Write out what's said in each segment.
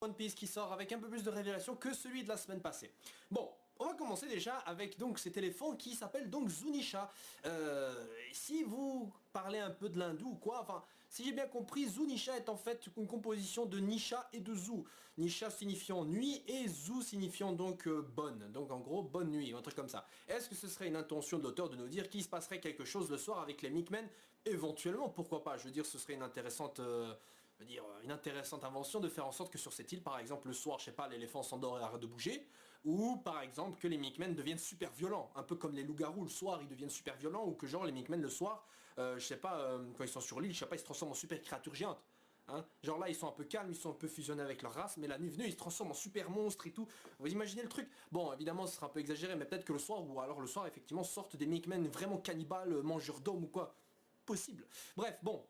One Piece qui sort avec un peu plus de révélation que celui de la semaine passée. Bon, on va commencer déjà avec donc cet éléphant qui s'appelle donc Zunisha. Si vous parlez un peu de l'hindou ou quoi, enfin, si j'ai bien compris, Zunisha est en fait une composition de Nisha et de Zu. Nisha signifiant nuit et Zu signifiant donc bonne. Donc en gros, bonne nuit, un truc comme ça. Est-ce que ce serait une intention de l'auteur de nous dire qu'il se passerait quelque chose le soir avec les Milkmen? Éventuellement, pourquoi pas? Je veux dire, ce serait une intéressante... une intéressante invention de faire en sorte que sur cette île, par exemple, le soir, je sais pas, l'éléphant s'endort et arrête de bouger, ou par exemple que les Milkmen deviennent super violents, un peu comme les loups-garous, le soir ils deviennent super violents, ou que genre les Milkmen le soir, je sais pas, quand ils sont sur l'île, je sais pas, ils se transforment en super créatures géantes. Hein, genre là ils sont un peu calmes, ils sont un peu fusionnés avec leur race, mais la nuit venue ils se transforment en super monstres et tout. Vous imaginez le truc? Bon évidemment ce sera un peu exagéré, mais peut-être que le soir, ou alors le soir effectivement sortent des Milkmen vraiment cannibales, mangeurs d'hommes ou quoi. Possible. Bref, bon.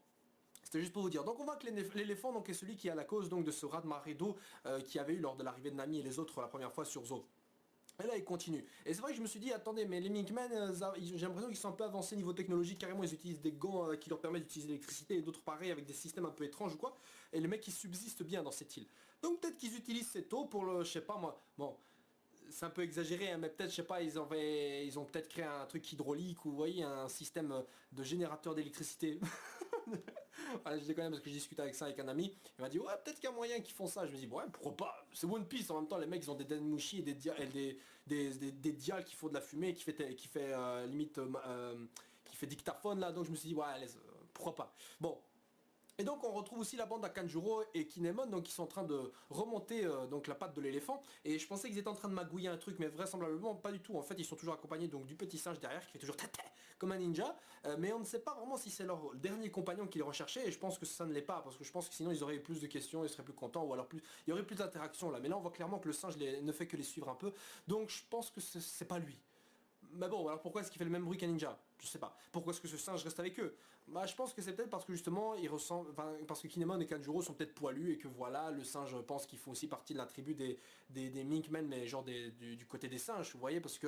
C'était juste pour vous dire. Donc on voit que l'éléphant donc est celui qui est à la cause donc de ce raz-de-marée d'eau qu'il y avait eu lors de l'arrivée de Nami et les autres la première fois sur Zo. Et là il continue. Et c'est vrai que je me suis dit, attendez, mais les Milkmen, j'ai l'impression qu'ils sont un peu avancés niveau technologique, carrément ils utilisent des gants qui leur permettent d'utiliser l'électricité et d'autres pareils avec des systèmes un peu étranges ou quoi. Et les mecs ils subsistent bien dans cette île. Donc peut-être qu'ils utilisent cette eau pour le, je sais pas moi, bon, c'est un peu exagéré, hein, mais peut-être, je sais pas, ils ont peut-être créé un truc hydraulique ou vous voyez, un système de générateur d'électricité. Voilà, je dis quand même parce que je discute avec ça avec un ami, il m'a dit ouais peut-être qu'il y a moyen qu'ils font ça, je me dis ouais pourquoi pas, c'est One Piece en même temps, les mecs ils ont des Denmushi et des dials qui font de la fumée, limite qui fait dictaphone là, donc je me suis dit ouais allez, pourquoi pas. Bon. Et donc on retrouve aussi la bande à Kanjuro et Kinemon, donc ils sont en train de remonter donc la patte de l'éléphant. Et je pensais qu'ils étaient en train de magouiller un truc, mais vraisemblablement pas du tout. En fait ils sont toujours accompagnés donc du petit singe derrière qui fait toujours tata comme un ninja. Mais on ne sait pas vraiment si c'est leur dernier compagnon qu'ils recherchaient. Et je pense que ça ne l'est pas, parce que je pense que sinon ils auraient eu plus de questions, ils seraient plus contents, ou alors plus, il y aurait plus d'interactions là. Mais là on voit clairement que le singe ne fait que les suivre un peu. Donc je pense que c'est pas lui. Mais bon, alors pourquoi est-ce qu'il fait le même bruit qu'un ninja? Je sais pas. Pourquoi est-ce que ce singe reste avec eux? Bah je pense que c'est peut-être parce que justement il ressemble, enfin, parce que Kinemon et Kanjuro sont peut-être poilus et que voilà, le singe pense qu'ils font aussi partie de la tribu des Minkmen, mais genre du côté des singes, vous voyez, parce que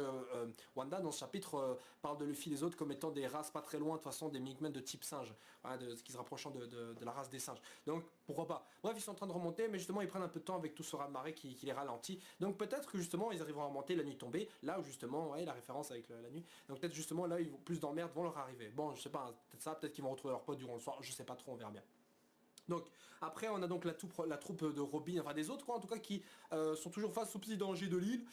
Wanda dans ce chapitre parle de Luffy et des autres comme étant des races pas très loin de toute façon des Minkmen de type singe, voilà, de ce qui se rapprochant de la race des singes. Donc pourquoi pas. Bref, ils sont en train de remonter, mais justement ils prennent un peu de temps avec tout ce raz-de-marée qui les ralentit. Donc peut-être que justement ils arriveront à remonter la nuit tombée, là où justement, ouais, la référence avec la nuit. Donc peut-être justement là ils vont plus d'emmerdes vont leur arriver. Bon, je sais pas, hein, peut-être ça, peut-être qu'ils vont retrouver leurs potes durant le soir, je sais pas trop, on verra bien. Donc après on a donc la troupe de Robin, enfin des autres quoi en tout cas qui sont toujours face aux petits dangers de l'île,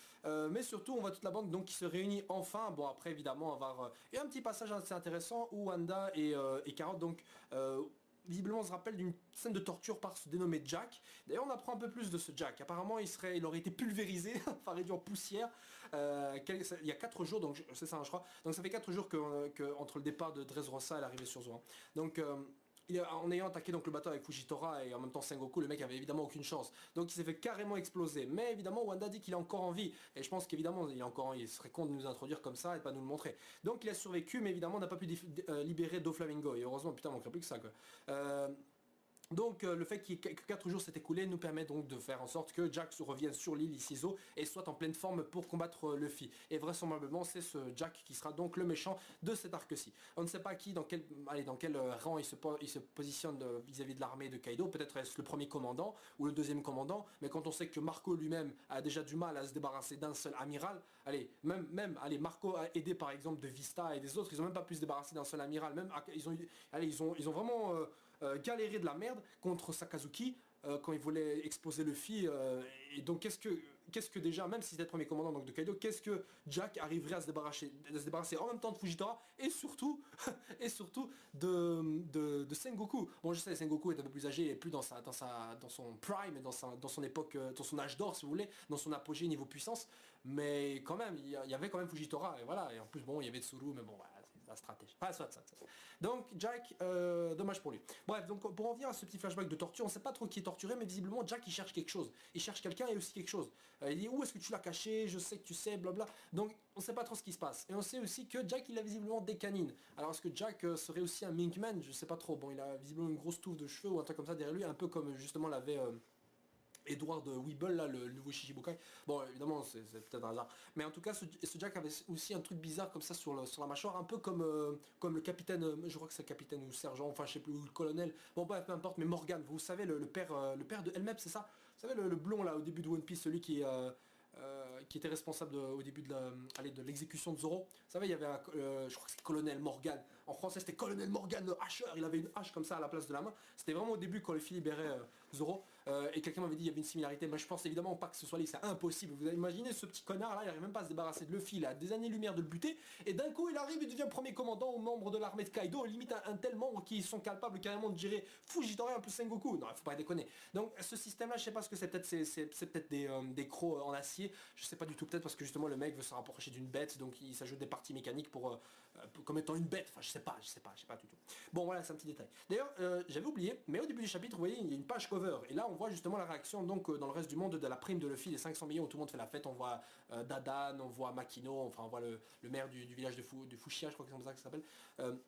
mais surtout on voit toute la bande donc qui se réunit enfin. Bon après évidemment on va avoir et un petit passage assez intéressant où Wanda et Carrot donc visiblement on se rappelle d'une scène de torture par ce dénommé Jack. D'ailleurs on apprend un peu plus de ce Jack. Apparemment il aurait été pulvérisé, enfin réduit en poussière il y a 4 jours, donc c'est ça hein, je crois. Donc ça fait 4 jours entre le départ de Dressrosa et l'arrivée sur Zoan. Donc en ayant attaqué donc le bateau avec Fujitora et en même temps Sengoku, le mec avait évidemment aucune chance. Donc il s'est fait carrément exploser. Mais évidemment Wanda dit qu'il est encore en vie. Et je pense qu'évidemment il serait con de nous introduire comme ça et de pas nous le montrer. Donc il a survécu mais évidemment on n'a pas pu libérer Doflamingo. Et heureusement putain on manquerait plus que ça quoi. Donc le fait que 4 jours s'est écoulé nous permet donc de faire en sorte que Jack revienne sur l'île Icizo et soit en pleine forme pour combattre Luffy. Et vraisemblablement c'est ce Jack qui sera donc le méchant de cet arc-ci. On ne sait pas dans quel rang il se positionne vis-à-vis de l'armée de Kaido, peut-être est-ce le premier commandant ou le deuxième commandant, mais quand on sait que Marco lui-même a déjà du mal à se débarrasser d'un seul amiral, allez, Marco a aidé par exemple de Vista et des autres, ils ont même pas pu se débarrasser d'un seul amiral, même ils ont vraiment galéré de la merde contre Sakazuki quand il voulait exploser Luffy et donc qu'est-ce que déjà, même si c'était le premier commandant donc de Kaido, qu'est-ce que Jack arriverait à se débarrasser en même temps de Fujitora et surtout et surtout de Sengoku. Bon je sais Sengoku est un peu plus âgé et plus dans son prime, dans son époque, dans son âge d'or si vous voulez, dans son apogée niveau puissance, mais quand même il y avait quand même Fujitora et voilà, et en plus bon il y avait Tsuru, mais bon voilà c'est la stratégie. Pas ça. Donc Jack, dommage pour lui. Bref, donc pour en venir à ce petit flashback de torture, on sait pas trop qui est torturé, mais visiblement Jack il cherche quelque chose. Il cherche quelqu'un et aussi quelque chose. Il dit où est-ce que tu l'as caché, je sais que tu sais, blabla. Donc on sait pas trop ce qui se passe. Et on sait aussi que Jack il a visiblement des canines. Alors est-ce que Jack serait aussi un Minkman? Je sais pas trop. Bon il a visiblement une grosse touffe de cheveux ou un truc comme ça derrière lui, un peu comme justement l'avait... Edward Weeble, là, le nouveau Shichibukai. Bon, évidemment, c'est peut-être un hasard. Mais en tout cas, ce Jack avait aussi un truc bizarre comme ça sur la mâchoire, un peu comme le capitaine, je crois que c'est le capitaine ou le sergent, enfin je sais plus, ou le colonel. Bon, bref, peu importe, mais Morgan, vous savez, le père de Helmep, c'est ça? Vous savez, le blond là au début de One Piece, celui qui était responsable au début de l'exécution de Zoro. Vous savez, il y avait je crois que c'est Colonel Morgan. En français, c'était Colonel Morgan, le hacheur. Il avait une hache comme ça à la place de la main. C'était vraiment au début quand Luffy libérait Zoro. Et quelqu'un m'avait dit qu'il y avait une similarité. Mais je pense évidemment pas que ce soit lui, c'est impossible. Vous imaginez ce petit connard là, il n'arrive même pas à se débarrasser de Luffy. Il a des années-lumière de le buter. Et d'un coup, il arrive, il devient premier commandant aux membres de l'armée de Kaido. Limite un tel membre qui sont capables carrément de gérer Fujitora plus Sengoku. Non, il faut pas déconner. Donc ce système là, je sais pas ce que c'est. Peut-être c'est peut-être des crocs en acier. Je sais pas du tout, peut-être parce que justement le mec veut se rapprocher d'une bête, donc il s'ajoute des parties mécaniques comme étant une bête. Enfin, je sais pas du tout. Bon, voilà, c'est un petit détail. D'ailleurs, j'avais oublié, mais au début du chapitre, vous voyez, il y a une page cover, et là on voit justement la réaction donc dans le reste du monde de la prime de Luffy, les 500 millions où tout le monde fait la fête. On voit Dadan, on voit Makino, enfin on voit le maire du village de Fushia, je crois que c'est comme ça que ça s'appelle.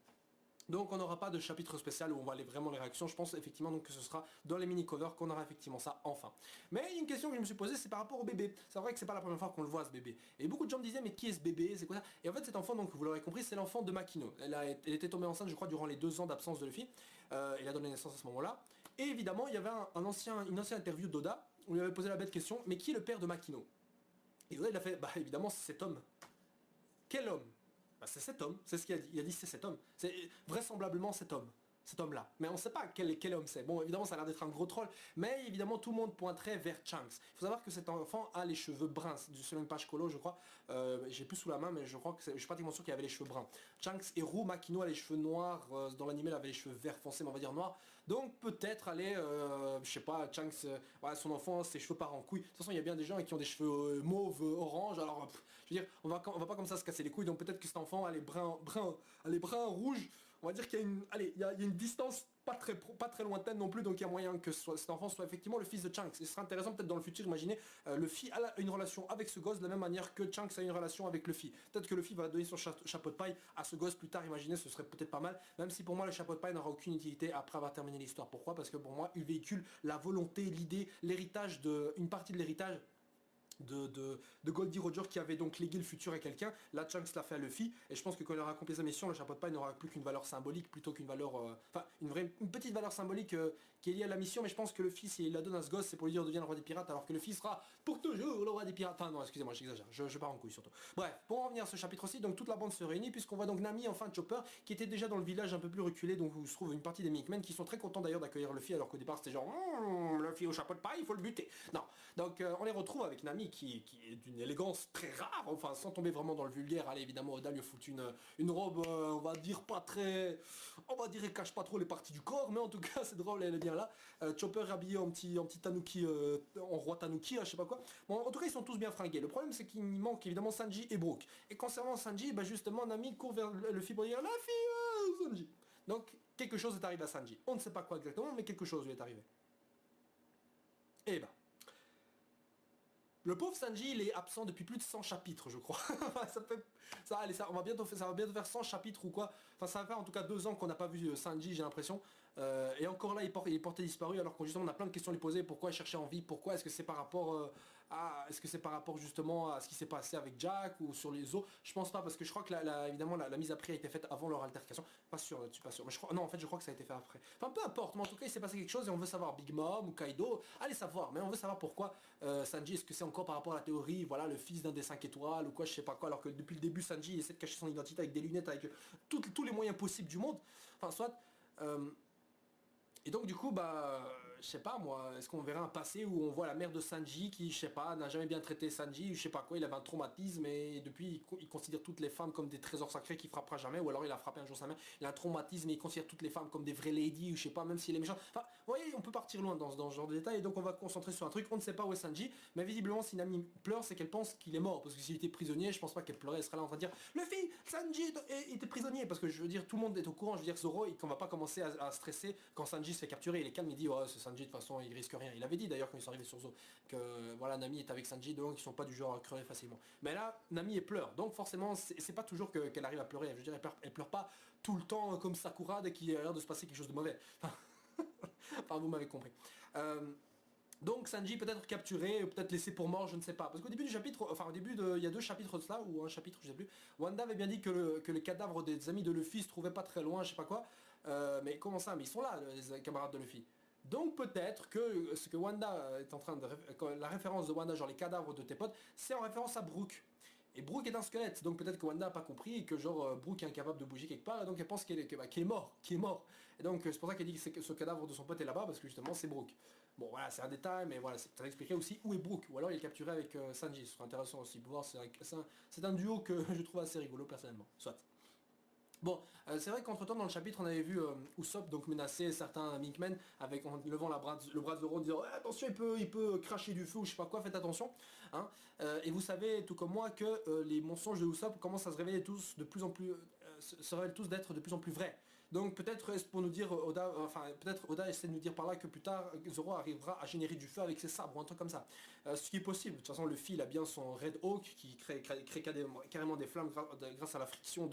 Donc on n'aura pas de chapitre spécial où on voit vraiment les réactions. Je pense effectivement donc que ce sera dans les mini-covers qu'on aura effectivement ça enfin. Mais il y a une question que je me suis posée, c'est par rapport au bébé. C'est vrai que c'est pas la première fois qu'on le voit ce bébé. Et beaucoup de gens me disaient mais qui est ce bébé, c'est quoi ça? Et en fait cet enfant, donc vous l'aurez compris, c'est l'enfant de Makino. Elle était tombée enceinte je crois durant les 2 ans d'absence de Luffy. Il a donné naissance à ce moment-là. Et évidemment il y avait une ancienne interview d'Oda où il avait posé la bête question, mais qui est le père de Makino? Et Oda il a fait, bah évidemment c'est cet homme. Quel homme? Bah, c'est cet homme, c'est ce qu'il a dit. Il a dit c'est cet homme. C'est vraisemblablement cet homme. Cet homme-là. Mais on ne sait pas quel homme c'est. Bon, évidemment, ça a l'air d'être un gros troll, mais évidemment, tout le monde pointerait vers Shanks. Il faut savoir que cet enfant a les cheveux bruns. Sur une page colo, je crois. J'ai plus sous la main, mais je crois que je suis pratiquement sûr qu'il avait les cheveux bruns. Shanks et Roux, Makino a les cheveux noirs. Dans l'anime, il avait les cheveux verts foncés, mais on va dire noirs. Donc peut-être aller, je sais pas, Shanks, voilà, son enfant, ses cheveux partent en couille. De toute façon, il y a bien des gens qui ont des cheveux mauves, orange. Alors, je veux dire, on va pas comme ça se casser les couilles. Donc peut-être que cet enfant a les bruns, rouges. On va dire qu'il y a une distance pas très lointaine non plus, donc il y a moyen que cet enfant soit effectivement le fils de Shanks. Et ce serait intéressant peut-être dans le futur, imaginez, Luffy a une relation avec ce gosse de la même manière que Shanks a une relation avec Luffy. Peut-être que Luffy va donner son chapeau de paille à ce gosse plus tard, imaginez, ce serait peut-être pas mal, même si pour moi le chapeau de paille n'aura aucune utilité après avoir terminé l'histoire. Pourquoi? Parce que pour moi, il véhicule la volonté, l'idée, l'héritage une partie de l'héritage de Goldie Roger qui avait donc légué le futur à quelqu'un. Là Shanks l'a fait à Luffy et je pense que quand il aura accompli sa mission, le chapeau de paille n'aura plus qu'une valeur symbolique plutôt qu'une valeur, enfin une petite valeur symbolique qui est liée à la mission. Mais je pense que le fils, il la donne à ce gosse, c'est pour lui dire deviens le roi des pirates, alors que le fils sera pour toujours le roi des pirates. Enfin non, excusez-moi, j'exagère, je pars en couille surtout. Bref, pour en revenir à ce chapitre aussi, donc toute la bande se réunit puisqu'on voit donc Nami, enfin Chopper, qui était déjà dans le village un peu plus reculé, donc où se trouve une partie des Milkmen qui sont très contents d'ailleurs d'accueillir Luffy, alors qu'au départ c'était genre Luffy au chapeau de paille, il faut le buter. Non, donc on les retrouve avec Nami qui est une élégance très rare, enfin sans tomber vraiment dans le vulgaire. Allez, évidemment Oda lui fout une robe, on va dire pas très, on va dire elle cache pas trop les parties du corps, mais en tout cas c'est drôle, elle est bien là. Chopper habillé en petit tanuki, en roi tanuki, là, je sais pas quoi. Bon, en tout cas ils sont tous bien fringués. Le problème c'est qu'il manque évidemment Sanji et Brook. Et concernant Sanji, bah justement Nami court vers le fille pour dire la fille Sanji. Donc quelque chose est arrivé à Sanji. On ne sait pas quoi exactement, mais quelque chose lui est arrivé. Et bah le pauvre Sanji, il est absent depuis plus de 100 chapitres, je crois. ça va bientôt faire 100 chapitres ou quoi. Enfin, ça va faire en tout cas 2 ans qu'on n'a pas vu Sanji, j'ai l'impression. Et encore là, il est porté disparu, alors qu'on justement on a plein de questions à lui poser. Pourquoi il cherchait en vie? Pourquoi? Est-ce que c'est par rapport justement à ce qui s'est passé avec Jack ou sur les eaux? Je pense pas, parce que je crois que évidemment la mise à prix a été faite avant leur altercation. Pas sûr, je suis pas sûr. Mais non, en fait, je crois que ça a été fait après. Enfin, peu importe. Mais en tout cas, il s'est passé quelque chose et on veut savoir Big Mom ou Kaido. Allez savoir. Mais on veut savoir pourquoi Sanji. Est-ce que c'est encore par rapport à la théorie, voilà, le fils d'un des 5 étoiles ou quoi, je sais pas quoi. Alors que depuis le début, Sanji il essaie de cacher son identité avec des lunettes, avec tous les moyens possibles du monde. Enfin, soit. Et donc du coup, bah, je sais pas moi, est-ce qu'on verra un passé où on voit la mère de Sanji qui, je sais pas, n'a jamais bien traité Sanji, ou je sais pas quoi, il avait un traumatisme et depuis il considère toutes les femmes comme des trésors sacrés qu'il frappera jamais, ou alors il a frappé un jour sa mère, il a un traumatisme et il considère toutes les femmes comme des vraies ladies, ou je sais pas, même s'il est méchant. Enfin, vous voyez, on peut partir loin dans ce genre de détails, et donc on va concentrer sur un truc, on ne sait pas où est Sanji, mais visiblement si Nami pleure, c'est qu'elle pense qu'il est mort, parce que s'il était prisonnier, je pense pas qu'elle pleurait, elle serait là en train de dire, Luffy, Sanji était prisonnier, parce que je veux dire, tout le monde est au courant, je veux dire, Zoro, qu'on va pas commencer à stresser quand Sanji se fait capturer, il est calme, il dit, oh, ce Sanji, de toute façon, il risque rien. Il avait dit d'ailleurs quand ils sont arrivés sur Zo, que voilà, Nami est avec Sanji, donc ils sont pas du genre à crever facilement. Mais là, Nami elle pleure, donc forcément, c'est pas toujours qu'elle arrive à pleurer. Je veux dire, elle pleure pas tout le temps comme Sakura dès qu'il a l'air de se passer quelque chose de mauvais. Enfin, vous m'avez compris. Donc Sanji peut être capturé, peut-être laissé pour mort, je ne sais pas. Parce qu'au début du chapitre, enfin au début il y a 2 chapitres de cela, ou un chapitre, je sais plus, Wanda avait bien dit que les cadavres des amis de Luffy se trouvaient pas très loin, je sais pas quoi. Mais comment ça? Mais ils sont là, les camarades de Luffy. Donc peut-être que ce que Wanda est en train de... La référence de Wanda, genre les cadavres de tes potes, c'est en référence à Brooke. Et Brooke est un squelette, donc peut-être que Wanda n'a pas compris et que genre Brooke est incapable de bouger quelque part, et donc elle pense qu'il est mort, Et donc c'est pour ça qu'elle dit que ce cadavre de son pote est là-bas, parce que justement c'est Brooke. Bon voilà, c'est un détail, mais voilà, ça expliquerait aussi où est Brooke, ou alors il est capturé avec Sanji, ce serait intéressant aussi pour voir, c'est un duo que je trouve assez rigolo personnellement, soit. Bon, c'est vrai qu'entre temps dans le chapitre on avait vu Usopp donc menacer certains Minkmen avec en levant le bras de Zoro en disant attention il peut cracher du feu ou je sais pas quoi, faites attention. Hein. Et vous savez tout comme moi que les mensonges de Usopp commencent à se révéler tous de plus en plus se révèlent tous d'être de plus en plus vrais. Donc peut-être est-ce pour nous dire Oda, enfin peut-être Oda essaie de nous dire par là que plus tard Zoro arrivera à générer du feu avec ses sabres ou un truc comme ça. Ce qui est possible, de toute façon Luffy il a bien son Red Hawk qui crée carrément des flammes grâce à la friction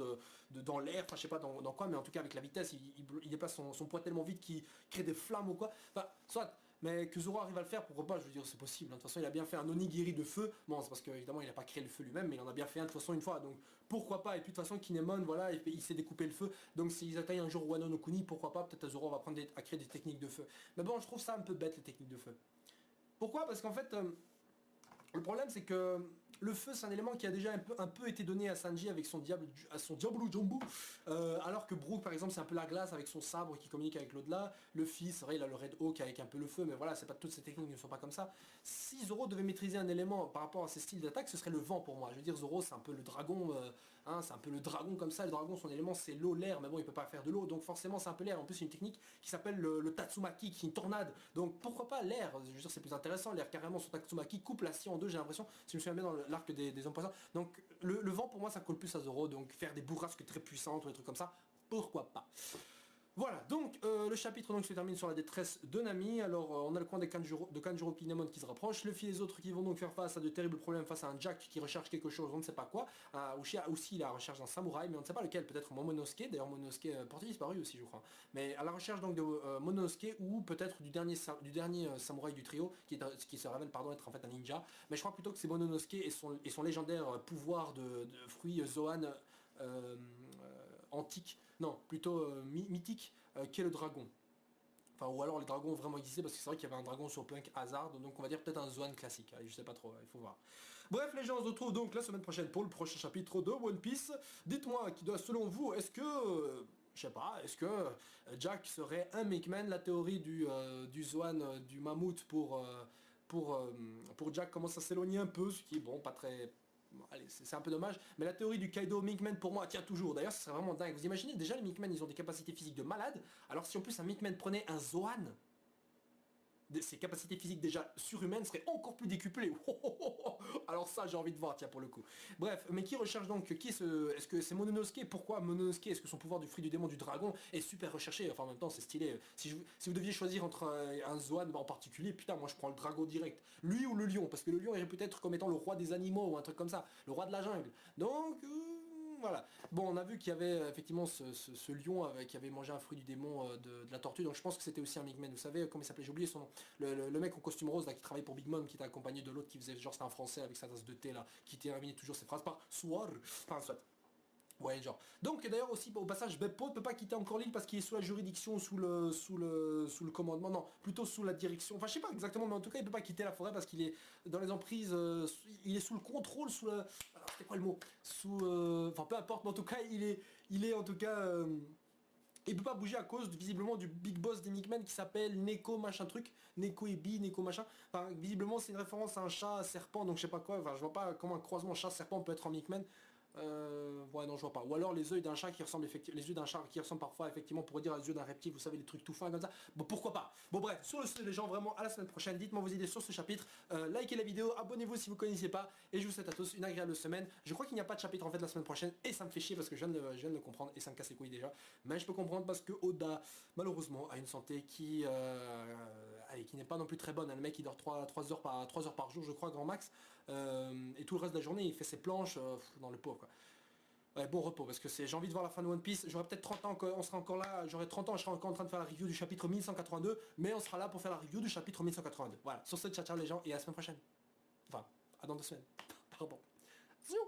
dans l'air, enfin je sais pas dans quoi, mais en tout cas avec la vitesse il déplace son poids tellement vite qu'il crée des flammes ou quoi. Enfin soit, mais que Zoro arrive à le faire, pourquoi pas, je veux dire c'est possible, hein. De toute façon il a bien fait un onigiri de feu, bon c'est parce qu'évidemment il n'a pas créé le feu lui-même, mais il en a bien fait un de toute façon une fois, donc pourquoi pas, et puis de toute façon Kinemon, voilà, il sait découper le feu, donc s'ils atteignent un jour Wano no Kuni, pourquoi pas, peut-être Zoro va apprendre à créer des techniques de feu. Mais bon je trouve ça un peu bête les techniques de feu. Pourquoi? Parce qu'en fait, le problème c'est que le feu c'est un élément qui a déjà un peu été donné à Sanji avec son Diablo Jumbo, alors que Brook par exemple c'est un peu la glace avec son sabre qui communique avec l'au-delà, le fils, c'est vrai il a le Red Hawk avec un peu le feu, mais voilà c'est pas toutes ces techniques ne sont pas comme ça. Si Zoro devait maîtriser un élément par rapport à ses styles d'attaque, ce serait le vent pour moi. Je veux dire Zoro c'est un peu le dragon, hein, c'est un peu le dragon comme ça, le dragon son élément c'est l'eau, l'air, mais bon il peut pas faire de l'eau, donc forcément c'est un peu l'air. En plus c'est une technique qui s'appelle le Tatsumaki, qui est une tornade, donc pourquoi pas l'air, je veux dire c'est plus intéressant, l'air carrément son Tatsumaki coupe l'acier en deux, j'ai l'impression, si je me souviens bien dans l'arc des hommes poissons. Donc le vent pour moi ça colle plus à Zoro, donc faire des bourrasques très puissantes ou des trucs comme ça, pourquoi pas. Voilà, donc le chapitre donc, se termine sur la détresse de Nami. Alors on a le coin de Kanjuro Kinemon qui se rapproche, Luffy et les autres qui vont donc faire face à de terribles problèmes face à un Jack qui recherche quelque chose, on ne sait pas quoi. Uchiha aussi la recherche d'un samouraï, mais on ne sait pas lequel, peut-être Momonosuke, d'ailleurs Momonosuke porté disparu aussi je crois. Mais à la recherche donc de Momonosuke ou peut-être du dernier samouraï du trio, qui se révèle pardon être en fait un ninja. Mais je crois plutôt que c'est Momonosuke et son légendaire pouvoir de fruit Zoan antique, non, plutôt mythique, qui est le dragon. Enfin, ou alors les dragons ont vraiment existé, parce que c'est vrai qu'il y avait un dragon sur Punk Hazard, donc on va dire peut-être un Zoan classique, allez, je sais pas trop, il faut voir. Bref les gens, on se retrouve donc la semaine prochaine pour le prochain chapitre de One Piece. Dites-moi, selon vous, est-ce que... je sais pas, est-ce que Jack serait un Milkman? La théorie du Zoan, du mammouth pour Jack commence à s'éloigner un peu, ce qui est bon, pas très... Allez, c'est un peu dommage, mais la théorie du Kaido Minkman pour moi tient toujours. D'ailleurs, ce serait vraiment dingue. Vous imaginez, déjà les Minkmen, ils ont des capacités physiques de malade. Alors si en plus un Minkman prenait un Zoan, ses capacités physiques déjà surhumaines seraient encore plus décuplées. Alors ça, j'ai envie de voir, tiens, pour le coup. Bref, mais qui recherche donc, est-ce que c'est Mononosuke? Pourquoi Mononosuke? Est-ce que son pouvoir du fruit du démon du dragon est super recherché? Enfin, en même temps, c'est stylé. Si vous deviez choisir entre un Zoan en particulier, putain, moi je prends le dragon direct. Lui ou le lion? Parce que le lion est réputé être comme étant le roi des animaux ou un truc comme ça. Le roi de la jungle. Donc... voilà. Bon, on a vu qu'il y avait effectivement ce lion qui avait mangé un fruit du démon de la tortue, donc je pense que c'était aussi un Minkman. Vous savez comment il s'appelait? J'ai oublié son nom. Le mec en costume rose là qui travaille pour Big Mom, qui était accompagné de l'autre qui faisait genre c'était un français avec sa tasse de thé là, qui terminait toujours ses phrases par soir. Enfin, soit. Ouais, genre. Donc d'ailleurs aussi au passage, Beppo ne peut pas quitter encore l'île parce qu'il est sous la juridiction, sous le commandement, non, plutôt sous la direction. Enfin je sais pas exactement, mais en tout cas il peut pas quitter la forêt parce qu'il est dans les emprises, il est sous le contrôle, sous le. Alors c'était quoi le mot? Enfin peu importe, mais en tout cas il est en tout cas. Il peut pas bouger à cause visiblement du big boss des Mickmen qui s'appelle Neko machin truc, Neko Ebi, Neko machin. Enfin visiblement c'est une référence à un chat serpent, donc je sais pas quoi, enfin je vois pas comment un croisement chat serpent peut être en Mickman. Ouais non je vois pas. Ou alors les yeux d'un chat qui ressemblent effectivement, les yeux d'un chat qui ressemblent parfois effectivement pour dire les yeux d'un reptile, vous savez les trucs tout fins comme ça. Bon pourquoi pas. Bon bref, sur ce les gens vraiment à la semaine prochaine, dites-moi vos idées sur ce chapitre, likez la vidéo, abonnez-vous si vous connaissiez pas, et je vous souhaite à tous une agréable semaine. Je crois qu'il n'y a pas de chapitre en fait la semaine prochaine, et ça me fait chier parce que je viens de le comprendre et ça me casse les couilles déjà. Mais je peux comprendre parce que Oda malheureusement a une santé allez, qui n'est pas non plus très bonne. Le mec il dort 3 heures par jour je crois grand max, et tout le reste de la journée il fait ses planches dans le pauvre quoi. Ouais, bon repos, parce que j'ai envie de voir la fin de One Piece. J'aurai peut-être 30 ans, on sera encore là, j'aurai 30 ans, je serai encore en train de faire la review du chapitre 1182, mais on sera là pour faire la review du chapitre 1182. Voilà, sur ce, ciao ciao les gens, et à la semaine prochaine. Enfin, à dans 2 semaines. Pardon. Ziou.